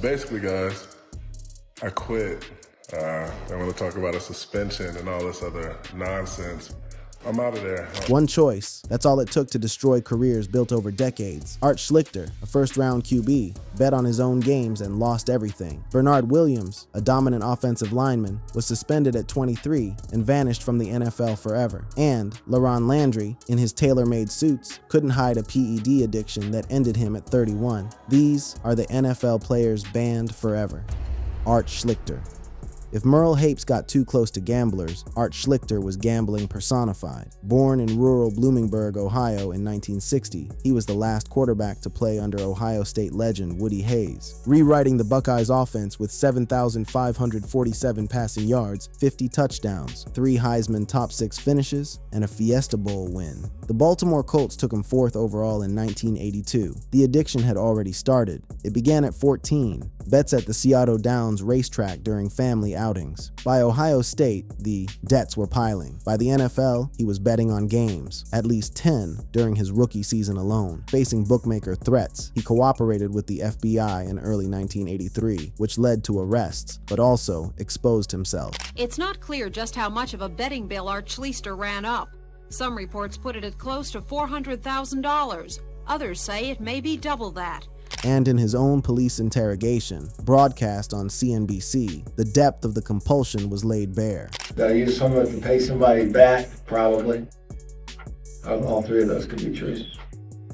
Basically, guys, I quit. I want to talk about a suspension and all this other nonsense. I'm out of there. One choice. That's all it took to destroy careers built over decades. Art Schlichter, a first-round QB, bet on his own games and lost everything. Bernard Williams, a dominant offensive lineman, was suspended at 23 and vanished from the NFL forever. And LaRon Landry, in his tailor-made suits, couldn't hide a PED addiction that ended him at 31. These are the NFL players banned forever. Art Schlichter. If Merle Hapes got too close to gamblers, Art Schlichter was gambling personified. Born in rural Bloomingburg, Ohio in 1960, he was the last quarterback to play under Ohio State legend Woody Hayes, rewriting the Buckeyes offense with 7,547 passing yards, 50 touchdowns, 3 Heisman top 6 finishes, and a Fiesta Bowl win. The Baltimore Colts took him 4th overall in 1982. The addiction had already started. It began at 14, bets at the Seattle Downs racetrack during family outings. By Ohio State, the debts were piling. By the NFL, he was betting on games, at least 10 during his rookie season alone. Facing bookmaker threats, he cooperated with the FBI in early 1983, which led to arrests, but also exposed himself. It's not clear just how much of a betting bill Art Schlichter ran up. Some reports put it at close to $400,000. Others say it may be double that. And in his own police interrogation, broadcast on CNBC, the depth of the compulsion was laid bare. Did I use someone to pay somebody back? Probably. All 3 of those could be true.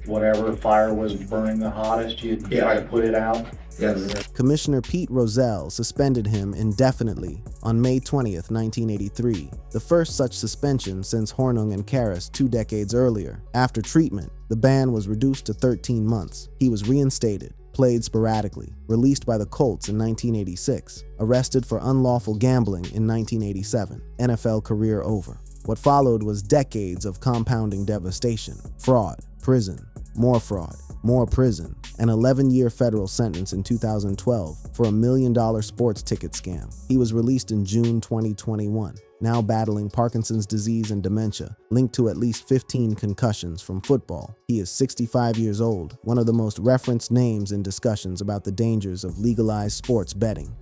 Whatever fire was burning the hottest, you'd try to put it out. Yes. Commissioner Pete Rozelle suspended him indefinitely on May 20th, 1983, the first such suspension since Hornung and Karras 2 decades earlier. After treatment, the ban was reduced to 13 months. He was reinstated, played sporadically, released by the Colts in 1986, arrested for unlawful gambling in 1987, NFL career over. What followed was decades of compounding devastation, fraud, prison, more prison, an 11-year federal sentence in 2012 for a $1 million sports ticket scam. He was released in June 2021, now battling Parkinson's disease and dementia, linked to at least 15 concussions from football. He is 65 years old, one of the most referenced names in discussions about the dangers of legalized sports betting.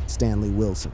Stanley Wilson.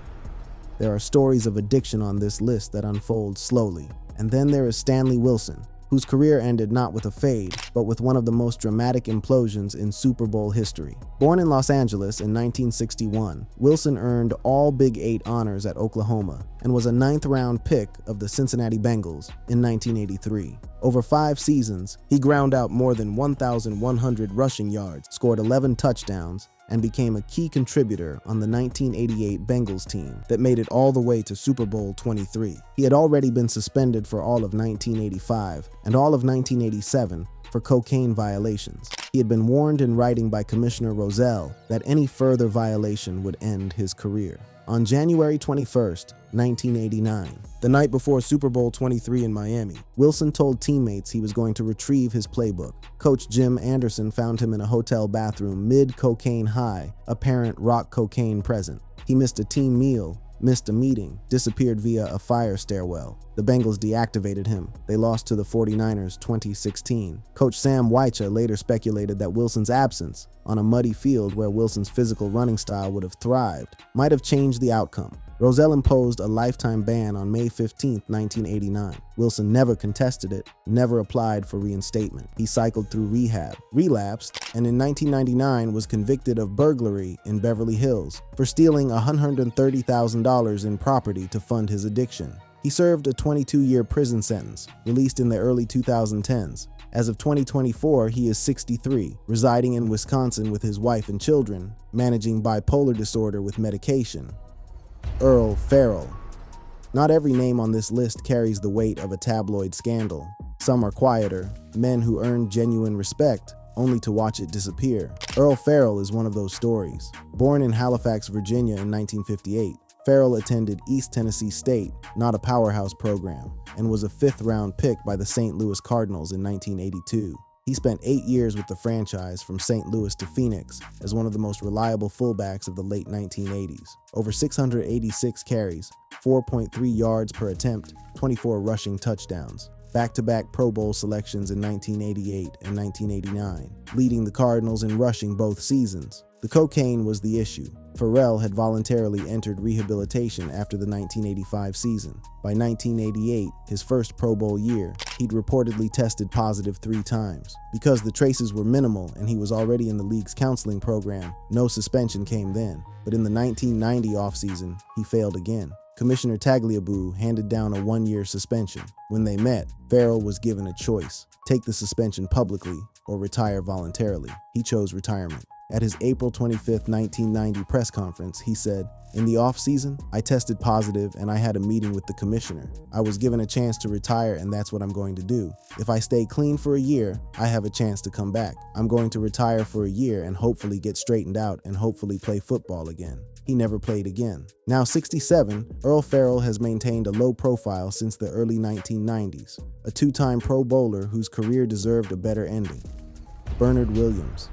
There are stories of addiction on this list that unfold slowly. And then there is Stanley Wilson, whose career ended not with a fade, but with one of the most dramatic implosions in Super Bowl history. Born in Los Angeles in 1961, Wilson earned all Big 8 honors at Oklahoma and was a 9th-round pick of the Cincinnati Bengals in 1983. Over 5 seasons, he ground out more than 1,100 rushing yards, scored 11 touchdowns, and became a key contributor on the 1988 Bengals team that made it all the way to Super Bowl 23. He had already been suspended for all of 1985 and all of 1987 for cocaine violations. He had been warned in writing by Commissioner Rozelle that any further violation would end his career. On January 21st, 1989, the night before Super Bowl 23 in Miami, Wilson told teammates he was going to retrieve his playbook. Coach Jim Anderson found him in a hotel bathroom mid-cocaine high, apparent rock cocaine present. He missed a team meal, missed a meeting, disappeared via a fire stairwell. The Bengals deactivated him. They lost to the 49ers 2016. Coach Sam Wycha later speculated that Wilson's absence, on a muddy field where Wilson's physical running style would have thrived, might have changed the outcome. Rozelle imposed a lifetime ban on May 15, 1989. Wilson never contested it, never applied for reinstatement. He cycled through rehab, relapsed, and in 1999 was convicted of burglary in Beverly Hills for stealing $130,000 in property to fund his addiction. He served a 22-year prison sentence, released in the early 2010s. As of 2024, he is 63, residing in Wisconsin with his wife and children, managing bipolar disorder with medication. Earl Ferrell. Not every name on this list carries the weight of a tabloid scandal. Some are quieter, men who earned genuine respect, only to watch it disappear. Earl Ferrell is one of those stories. Born in Halifax, Virginia in 1958, Ferrell attended East Tennessee State, not a powerhouse program, and was a 5th-round pick by the St. Louis Cardinals in 1982. He spent 8 years with the franchise from St. Louis to Phoenix as one of the most reliable fullbacks of the late 1980s. Over 686 carries, 4.3 yards per attempt, 24 rushing touchdowns. Back-to-back Pro Bowl selections in 1988 and 1989, leading the Cardinals in rushing both seasons. The cocaine was the issue. Ferrell had voluntarily entered rehabilitation after the 1985 season. By 1988, his first Pro Bowl year, he'd reportedly tested positive 3 times. Because the traces were minimal and he was already in the league's counseling program, no suspension came then. But in the 1990 offseason, he failed again. Commissioner Tagliabue handed down a 1-year suspension. When they met, Ferrell was given a choice: take the suspension publicly or retire voluntarily. He chose retirement. At his April 25, 1990 press conference, he said, "In the off-season, I tested positive and I had a meeting with the commissioner. I was given a chance to retire and that's what I'm going to do. If I stay clean for a year, I have a chance to come back. I'm going to retire for a year and hopefully get straightened out and hopefully play football again." He never played again. Now 67, Earl Ferrell has maintained a low profile since the early 1990s, a 2-time Pro Bowler whose career deserved a better ending. Bernard Williams.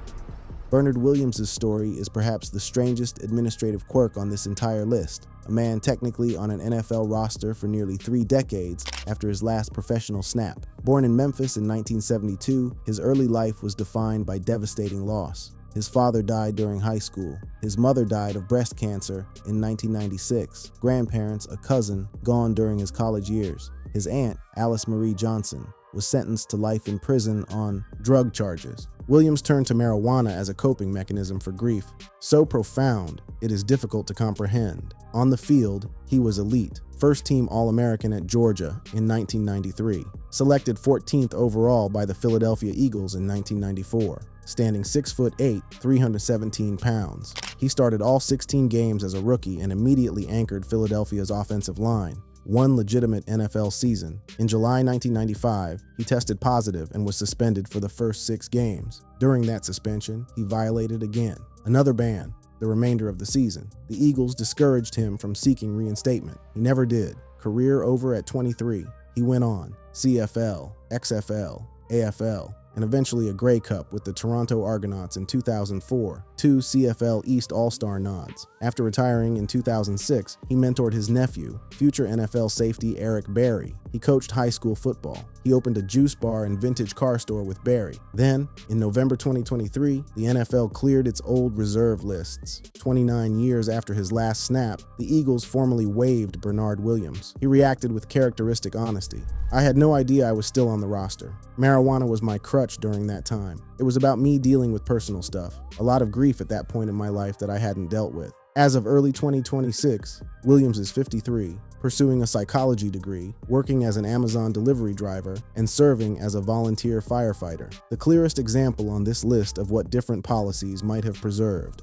Bernard Williams' story is perhaps the strangest administrative quirk on this entire list. A man technically on an NFL roster for nearly 3 decades after his last professional snap. Born in Memphis in 1972, his early life was defined by devastating loss. His father died during high school. His mother died of breast cancer in 1996. Grandparents, a cousin, gone during his college years. His aunt, Alice Marie Johnson, was sentenced to life in prison on drug charges. Williams turned to marijuana as a coping mechanism for grief, so profound it is difficult to comprehend. On the field, he was elite, first-team All-American at Georgia in 1993, selected 14th overall by the Philadelphia Eagles in 1994, standing 6'8", 317 pounds. He started all 16 games as a rookie and immediately anchored Philadelphia's offensive line. One legitimate NFL season. In July 1995, he tested positive and was suspended for the first 6 games. During that suspension, he violated again. Another ban, the remainder of the season. The Eagles discouraged him from seeking reinstatement. He never did. Career over at 23. He went on. CFL, XFL, AFL, and eventually a Grey Cup with the Toronto Argonauts in 2004, 2 CFL East All-Star nods. After retiring in 2006, he mentored his nephew, future NFL safety Eric Berry. He coached high school football. He opened a juice bar and vintage car store with Berry. Then, in November 2023, the NFL cleared its old reserve lists. 29 years after his last snap, the Eagles formally waived Bernard Williams. He reacted with characteristic honesty. "I had no idea I was still on the roster. Marijuana was my crutch during that time. It was about me dealing with personal stuff. A lot of grief at that point in my life that I hadn't dealt with." As of early 2026, Williams is 53, pursuing a psychology degree, working as an Amazon delivery driver, and serving as a volunteer firefighter. The clearest example on this list of what different policies might have preserved.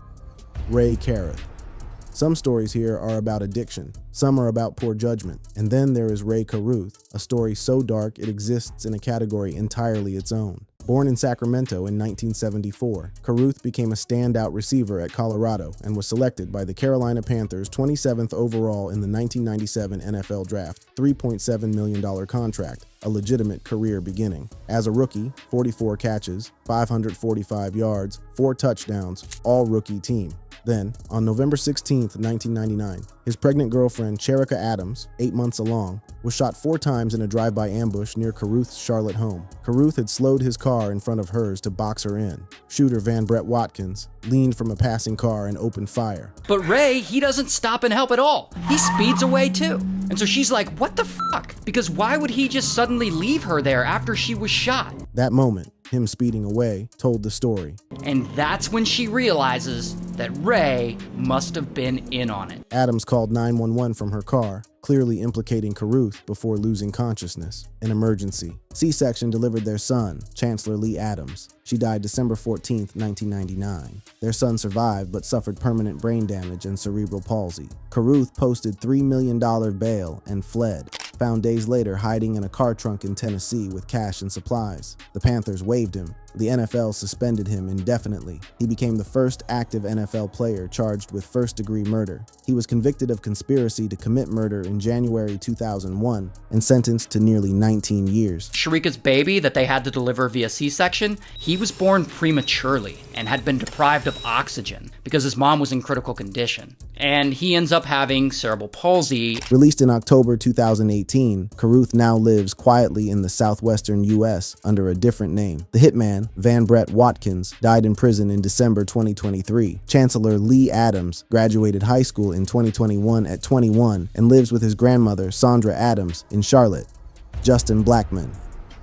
Rae Carruth. Some stories here are about addiction, some are about poor judgment, and then there is Rae Carruth, a story so dark it exists in a category entirely its own. Born in Sacramento in 1974, Carruth became a standout receiver at Colorado and was selected by the Carolina Panthers 27th overall in the 1997 NFL Draft, $3.7 million contract, a legitimate career beginning. As a rookie, 44 catches, 545 yards, 4 touchdowns, all rookie team. Then, on November 16, 1999, his pregnant girlfriend, Cherika Adams, 8 months along, was shot 4 times in a drive-by ambush near Carruth's Charlotte home. Carruth had slowed his car in front of hers to box her in. Shooter Van Brett Watkins leaned from a passing car and opened fire. But Rae, he doesn't stop and help at all. He speeds away too. And so she's like, what the fuck? Because why would he just suddenly leave her there after she was shot? That moment, him speeding away, told the story. And that's when she realizes that Rae must have been in on it. Adams called 911 from her car, clearly implicating Carruth before losing consciousness. An emergency. C-section delivered their son, Chancellor Lee Adams. She died December 14, 1999. Their son survived but suffered permanent brain damage and cerebral palsy. Carruth posted $3 million bail and fled, found days later hiding in a car trunk in Tennessee with cash and supplies. The Panthers waived him. The NFL suspended him indefinitely. He became the first active NFL player charged with first-degree murder. He was convicted of conspiracy to commit murder in January 2001 and sentenced to nearly 19 years. Cherika's baby that they had to deliver via C-section, he was born prematurely and had been deprived of oxygen because his mom was in critical condition. And he ends up having cerebral palsy. Released in October 2018, Carruth now lives quietly in the southwestern U.S. under a different name. The hitman man, Van Brett Watkins, died in prison in December 2023. Chancellor Lee Adams graduated high school in 2021 at 21 and lives with his grandmother, Sandra Adams, in Charlotte. Justin Blackmon.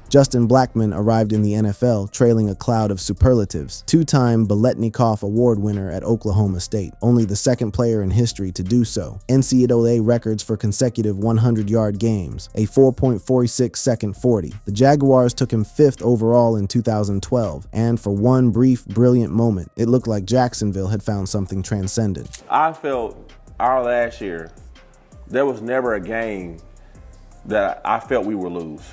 Justin Blackmon arrived in the NFL trailing a cloud of superlatives. Two-time Biletnikoff Award winner at Oklahoma State, only the second player in history to do so. NCAA records for consecutive 100-yard games, a 4.46-second 40. The Jaguars took him 5th overall in 2012, and for one brief, brilliant moment, it looked like Jacksonville had found something transcendent. I felt our last year, there was never a game that I felt we would lose.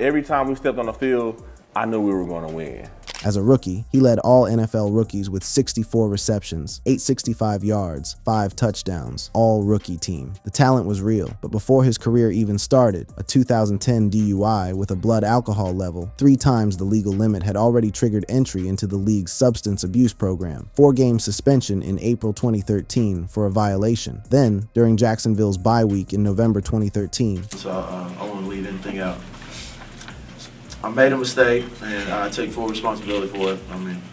Every time we stepped on the field, I knew we were going to win. As a rookie, he led all NFL rookies with 64 receptions, 865 yards, 5 touchdowns, all rookie team. The talent was real, but before his career even started, a 2010 DUI with a blood alcohol level 3 times the legal limit had already triggered entry into the league's substance abuse program. 4-game suspension in April 2013 for a violation. Then, during Jacksonville's bye week in November 2013. So I want to leave anything out. I made a mistake, and I take full responsibility for it.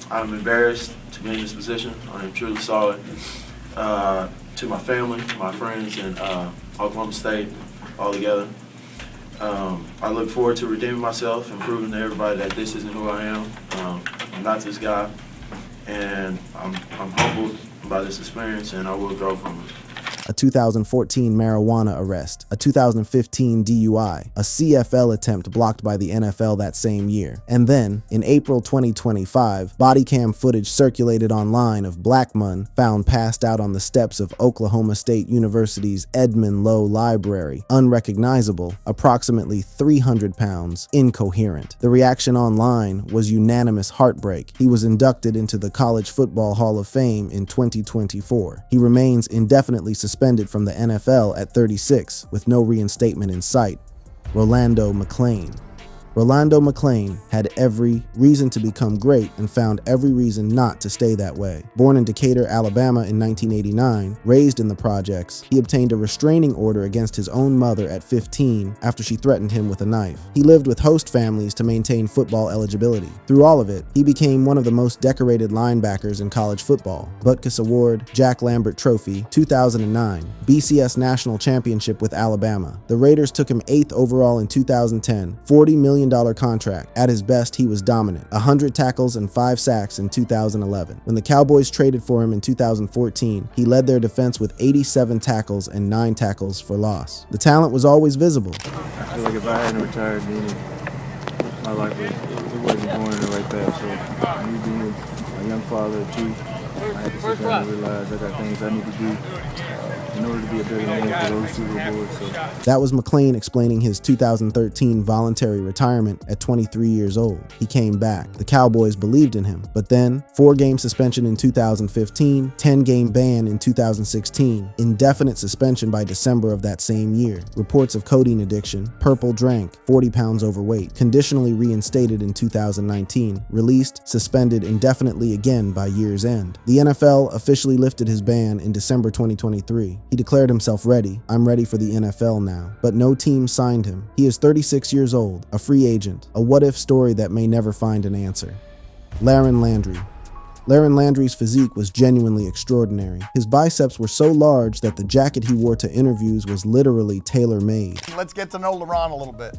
I'm embarrassed to be in this position. I am truly sorry to my family, to my friends, and Oklahoma State all together. I look forward to redeeming myself and proving to everybody that this isn't who I am. I'm not this guy, and I'm humbled by this experience, and I will grow from it. A 2014 marijuana arrest, a 2015 DUI, a CFL attempt blocked by the NFL that same year. And then, in April 2025, body cam footage circulated online of Blackmon found passed out on the steps of Oklahoma State University's Edmund Lowe Library, unrecognizable, approximately 300 pounds, incoherent. The reaction online was unanimous heartbreak. He was inducted into the College Football Hall of Fame in 2024. He remains indefinitely suspended from the NFL at 36, with no reinstatement in sight. Rolando McClain. Rolando McClain had every reason to become great and found every reason not to stay that way. Born in Decatur, Alabama in 1989, raised in the projects, he obtained a restraining order against his own mother at 15 after she threatened him with a knife. He lived with host families to maintain football eligibility. Through all of it, he became one of the most decorated linebackers in college football. Butkus Award, Jack Lambert Trophy, 2009, BCS National Championship with Alabama. The Raiders took him 8th overall in 2010, $40 million contract. At his best, he was dominant. 100 tackles and 5 sacks in 2011. When the Cowboys traded for him in 2014, he led their defense with 87 tackles and 9 tackles for loss. The talent was always visible. I feel like if I hadn't retired, then my life wasn't going in the right path. So me being a young father of 2, I had to sit down and realize I got things I need to do in order to be a better man for those 2 awards. So. That was McClain explaining his 2013 voluntary retirement at 23 years old. He came back. The Cowboys believed in him. But then, 4-game suspension in 2015, 10-game ban in 2016, indefinite suspension by December of that same year, reports of codeine addiction, purple drank, 40 pounds overweight, conditionally reinstated in 2019, released, suspended indefinitely again by year's end. The NFL officially lifted his ban in December 2023. He declared himself ready. I'm ready for the NFL now. But no team signed him. He is 36 years old, a free agent, a what-if story that may never find an answer. LaRon Landry. LaRon Landry's physique was genuinely extraordinary. His biceps were so large that the jacket he wore to interviews was literally tailor-made. Let's get to know LaRon a little bit.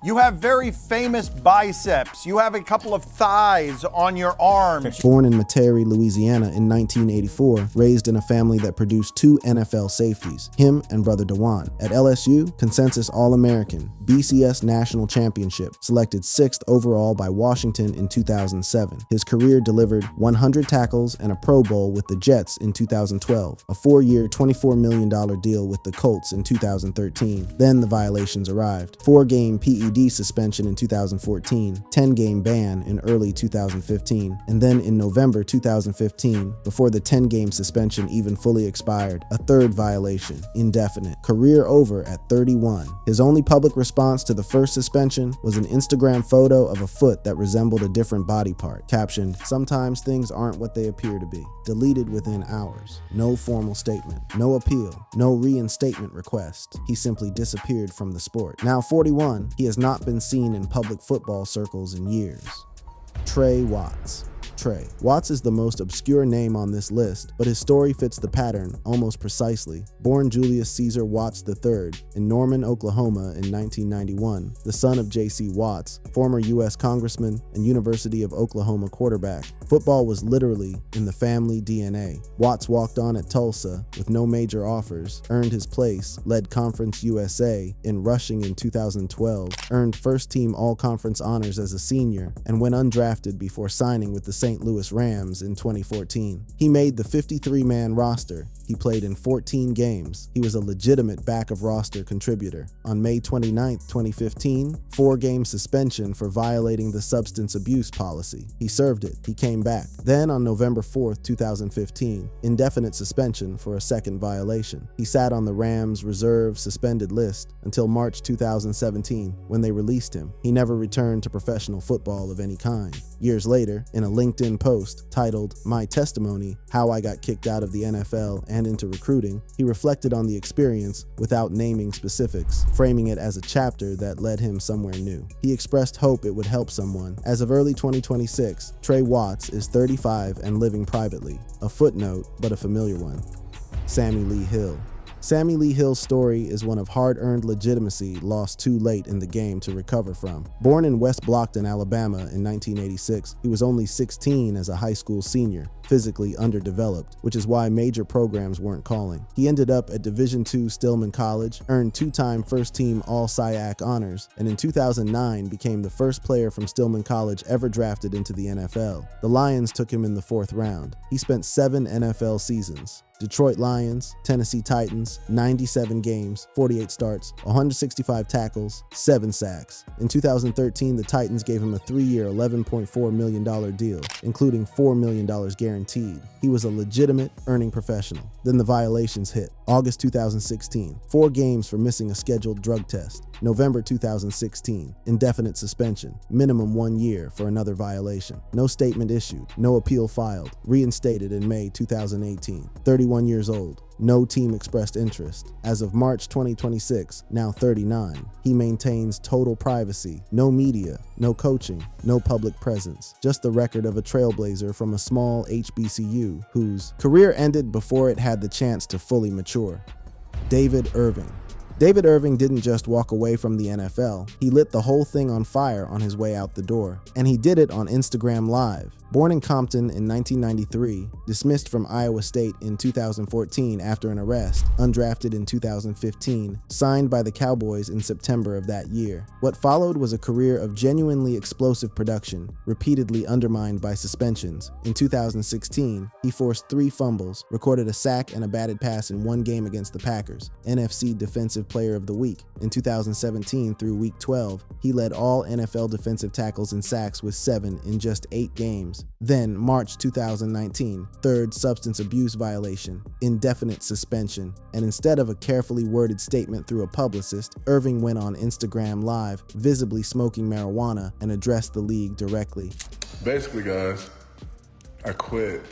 You have very famous biceps. You have a couple of thighs on your arms. Born in Metairie, Louisiana in 1984, raised in a family that produced 2 NFL safeties, him and brother DeJuan. At LSU, consensus All-American, BCS National Championship, selected 6th overall by Washington in 2007. His career delivered 100 tackles and a Pro Bowl with the Jets in 2012, a 4-year, $24 million deal with the Colts in 2013. Then the violations arrived. 4-game PED suspension in 2014, 10-game ban in early 2015, and then in November 2015, before the 10-game suspension even fully expired, a 3rd violation, indefinite. Career over at 31. His only public response to the first suspension was an Instagram photo of a foot that resembled a different body part, captioned, "Sometimes things aren't what they appear to be." Deleted within hours. No formal statement, no appeal, no reinstatement request. He simply disappeared from the sport. Now 41, he has not been seen in public football circles in years. Trey Watts. Trey Watts is the most obscure name on this list, but his story fits the pattern almost precisely. Born Julius Caesar Watts III in Norman, Oklahoma in 1991, the son of J.C. Watts, former U.S. Congressman and University of Oklahoma quarterback. Football was literally in the family DNA. Watts walked on at Tulsa with no major offers, earned his place, led Conference USA in rushing in 2012, earned first-team All-Conference honors as a senior, and went undrafted before signing with the St. Louis Rams in 2014. He made the 53-man roster. He played in 14 games. He was a legitimate back-of-roster contributor. On May 29, 2015, 4-game suspension for violating the substance abuse policy. He served it. He came back. Then on November 4, 2015, indefinite suspension for a second violation. He sat on the Rams' reserve suspended list until March 2017, when they released him. He never returned to professional football of any kind. Years later, in a LinkedIn post titled "My Testimony: How I Got Kicked Out of the NFL and Into Recruiting," he reflected on the experience without naming specifics, framing it as a chapter that led him somewhere new. He expressed hope it would help someone. As of early 2026, Trey Watts is 35 and living privately. A footnote, but a familiar one. Sammy Lee Hill. Sammy Lee Hill's story is one of hard-earned legitimacy lost too late in the game to recover from. Born in West Blockton, Alabama in 1986, he was only 16 as a high school senior, physically underdeveloped, which is why major programs weren't calling. He ended up at Division II Stillman College, earned 2-time first-team All-SIAC honors, and in 2009 became the first player from Stillman College ever drafted into the NFL. The Lions took him in the 4th round. He spent 7 NFL seasons. Detroit Lions, Tennessee Titans, 97 games, 48 starts, 165 tackles, 7 sacks. In 2013, the Titans gave him a 3-year, $11.4 million deal, including $4 million guaranteed. He was a legitimate earning professional. Then the violations hit. August 2016, 4 games for missing a scheduled drug test. November 2016, indefinite suspension, minimum 1 year for another violation. No statement issued, no appeal filed, reinstated in May 2018. 31 years old. No team expressed interest. As of March 2026, now 39, he maintains total privacy, no media, no coaching, no public presence. Just the record of a trailblazer from a small HBCU whose career ended before it had the chance to fully mature. David Irving. David Irving didn't just walk away from the NFL, he lit the whole thing on fire on his way out the door. And he did it on Instagram Live. Born in Compton in 1993, dismissed from Iowa State in 2014 after an arrest, undrafted in 2015, signed by the Cowboys in September of that year. What followed was a career of genuinely explosive production, repeatedly undermined by suspensions. In 2016, he forced 3 fumbles, recorded a sack and a batted pass in 1 game against the Packers, NFC Defensive Player of the Week. In 2017 through Week 12, he led all NFL defensive tackles and sacks with 7 in just 8 games. Then, March 2019, 3rd substance abuse violation, indefinite suspension, and instead of a carefully worded statement through a publicist, Irving went on Instagram Live, visibly smoking marijuana, and addressed the league directly. Basically, guys, I quit.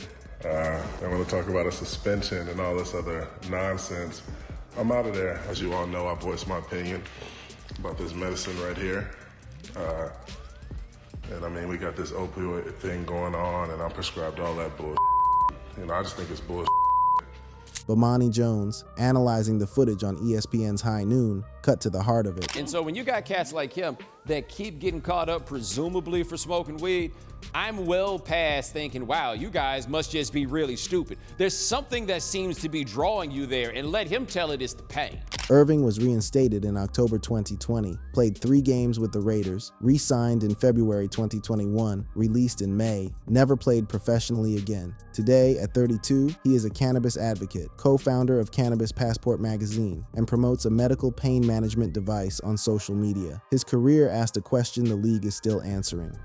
I want to talk about a suspension and all this other nonsense. I'm out of there. As you all know, I voiced my opinion about this medicine right here. And I mean, we got this opioid thing going on, and I'm prescribed all that bullshit. I just think it's bullshit. Bomani Jones, analyzing the footage on ESPN's High Noon, cut to the heart of it. And so when you got cats like him that keep getting caught up presumably for smoking weed, I'm well past thinking, wow, you guys must just be really stupid. There's something that seems to be drawing you there, and let him tell it is the pain. Irving was reinstated in October 2020, played 3 games with the Raiders, re-signed in February 2021, released in May, never played professionally again. Today, at 32, he is a cannabis advocate, co-founder of Cannabis Passport magazine, and promotes a medical pain management device on social media. His career asked a question the league is still answering.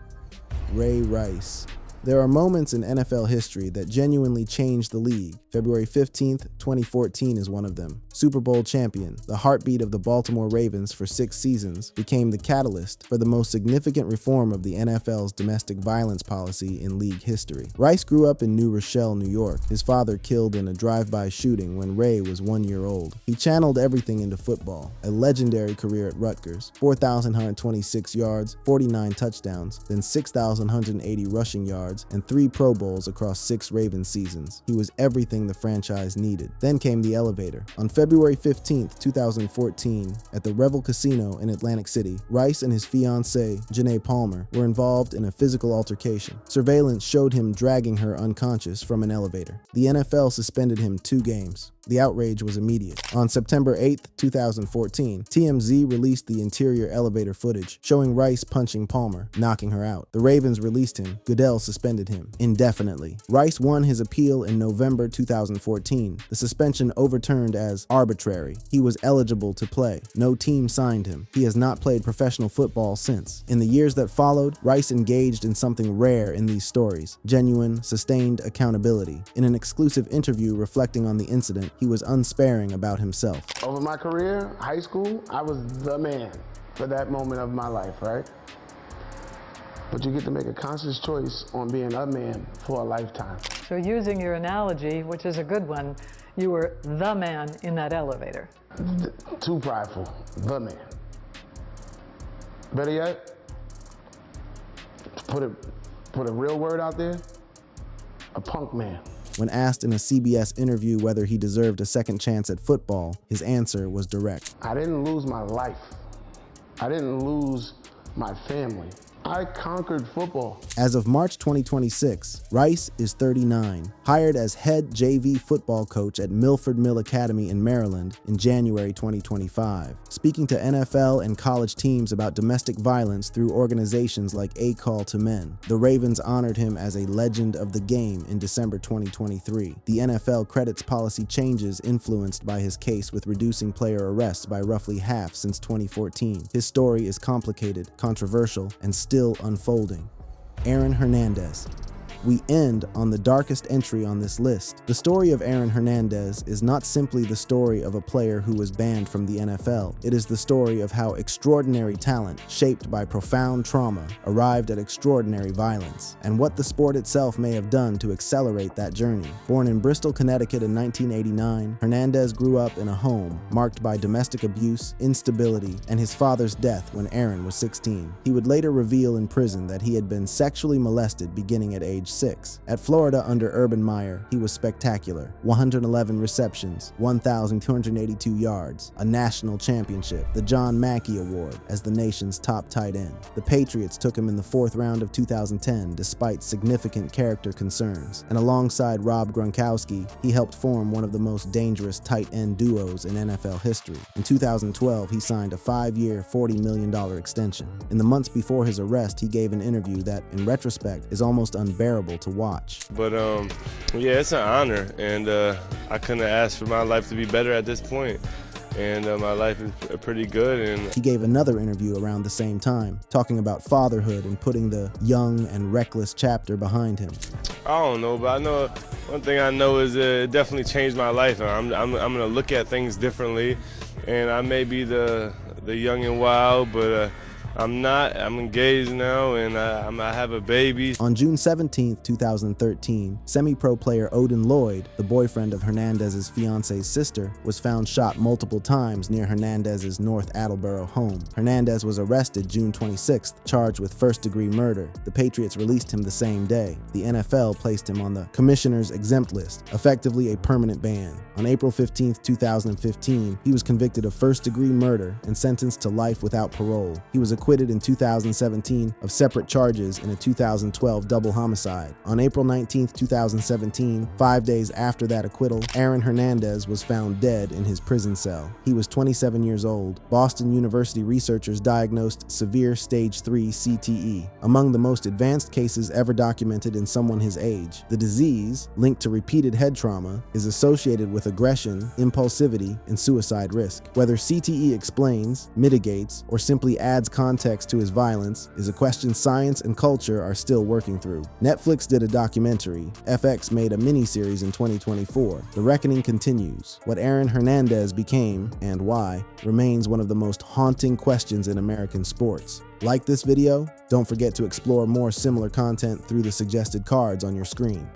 Ray Rice. There are moments in NFL history that genuinely changed the league. February 15th, 2014 is one of them. Super Bowl champion, the heartbeat of the Baltimore Ravens for 6 seasons, became the catalyst for the most significant reform of the NFL's domestic violence policy in league history. Rice grew up in New Rochelle, New York, his father killed in a drive-by shooting when Rae was 1 year old. He channeled everything into football, a legendary career at Rutgers, 4,126 yards, 49 touchdowns, then 6,180 rushing yards, and 3 Pro Bowls across 6 Ravens seasons. He was everything the franchise needed. Then came the elevator. On February 15, 2014, at the Revel Casino in Atlantic City, Rice and his fiancée, Janae Palmer, were involved in a physical altercation. Surveillance showed him dragging her unconscious from an elevator. The NFL suspended him 2 games. The outrage was immediate. On September 8, 2014, TMZ released the interior elevator footage, showing Rice punching Palmer, knocking her out. The Ravens released him. Goodell suspended him indefinitely. Rice won his appeal in November 2014. The suspension overturned as arbitrary. He was eligible to play. No team signed him. He has not played professional football since. In the years that followed, Rice engaged in something rare in these stories: genuine, sustained accountability. In an exclusive interview reflecting on the incident, he was unsparing about himself. Over my career, high school, I was the man for that moment of my life, right? But you get to make a conscious choice on being a man for a lifetime. So using your analogy, which is a good one, you were the man in that elevator. Too prideful, the man. Better yet, put a real word out there, a punk man. When asked in a CBS interview whether he deserved a second chance at football, his answer was direct. I didn't lose my life. I didn't lose my family. I conquered football. As of March 2026, Rice is 39, hired as head JV football coach at Milford Mill Academy in Maryland in January 2025. Speaking to NFL and college teams about domestic violence through organizations like A Call to Men, the Ravens honored him as a legend of the game in December 2023. The NFL credits policy changes influenced by his case with reducing player arrests by roughly half since 2014. His story is complicated, controversial, and still unfolding. Aaron Hernandez. We end on the darkest entry on this list. The story of Aaron Hernandez is not simply the story of a player who was banned from the NFL. It is the story of how extraordinary talent, shaped by profound trauma, arrived at extraordinary violence, and what the sport itself may have done to accelerate that journey. Born in Bristol, Connecticut in 1989, Hernandez grew up in a home marked by domestic abuse, instability, and his father's death when Aaron was 16. He would later reveal in prison that he had been sexually molested beginning at age 6. At Florida under Urban Meyer, he was spectacular. 111 receptions, 1,282 yards, a national championship, the John Mackey Award as the nation's top tight end. The Patriots took him in the 4th round of 2010 despite significant character concerns, and alongside Rob Gronkowski, he helped form one of the most dangerous tight end duos in NFL history. In 2012, he signed a 5-year, $40 million extension. In the months before his arrest, he gave an interview that, in retrospect, is almost unbearable to watch. But yeah, it's an honor, and I couldn't have asked for my life to be better at this point. And my life is pretty good. And he gave another interview around the same time, talking about fatherhood and putting the young and reckless chapter behind him. I don't know, but I know one thing I know is it definitely changed my life. I'm gonna look at things differently, and I may be the young and wild, but I'm not. I'm engaged now, and I have a baby. On June 17, 2013, semi-pro player Odin Lloyd, the boyfriend of Hernandez's fiance's sister, was found shot multiple times near Hernandez's North Attleboro home. Hernandez was arrested June 26th, charged with first-degree murder. The Patriots released him the same day. The NFL placed him on the commissioner's exempt list, effectively a permanent ban. On April 15, 2015, he was convicted of first-degree murder and sentenced to life without parole. He was acquitted in 2017 of separate charges in a 2012 double homicide. On April 19, 2017, 5 days after that acquittal, Aaron Hernandez was found dead in his prison cell. He was 27 years old. Boston University researchers diagnosed severe stage 3 CTE, among the most advanced cases ever documented in someone his age. The disease, linked to repeated head trauma, is associated with aggression, impulsivity, and suicide risk. Whether CTE explains, mitigates, or simply adds context context to his violence is a question science and culture are still working through. Netflix did a documentary. FX made a miniseries in 2024. The reckoning continues. What Aaron Hernandez became, and why, remains one of the most haunting questions in American sports. Like this video? Don't forget to explore more similar content through the suggested cards on your screen.